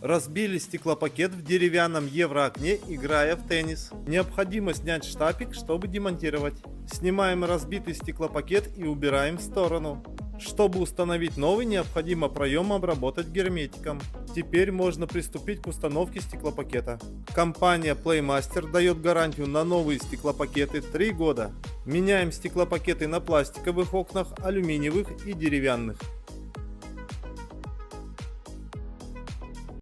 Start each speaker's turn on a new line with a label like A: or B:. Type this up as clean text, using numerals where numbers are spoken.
A: Разбили стеклопакет в деревянном евроокне, играя в теннис. Необходимо снять штапик, чтобы демонтировать. Снимаем разбитый стеклопакет и убираем в сторону. Чтобы установить новый, необходимо проем обработать герметиком. Теперь можно приступить к установке стеклопакета. Компания Playmaster дает гарантию на новые стеклопакеты 3 года. Меняем стеклопакеты на пластиковых окнах, алюминиевых и деревянных.